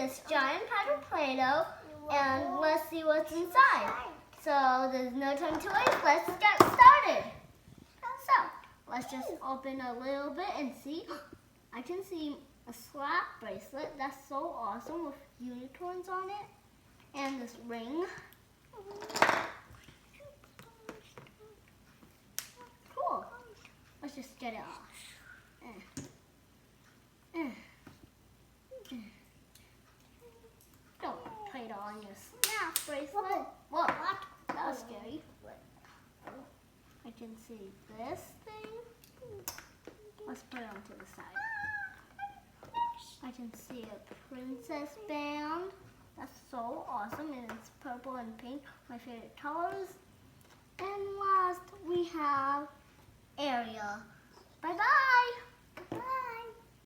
this giant pack of Play-Doh and let's see what's inside. So there's no time to waste. Let's get started. So let's just open a little bit and see. I can see a slap bracelet. That's so awesome with unicorns on it. And this ring. Cool. Let's just get it off. Don't put it on your snap bracelet. Whoa, that was scary. I can see this thing. Let's put it onto the side. I can see a princess band. That's so awesome, and it's purple and pink, my favorite colors. And last, we have Ariel. Bye-bye.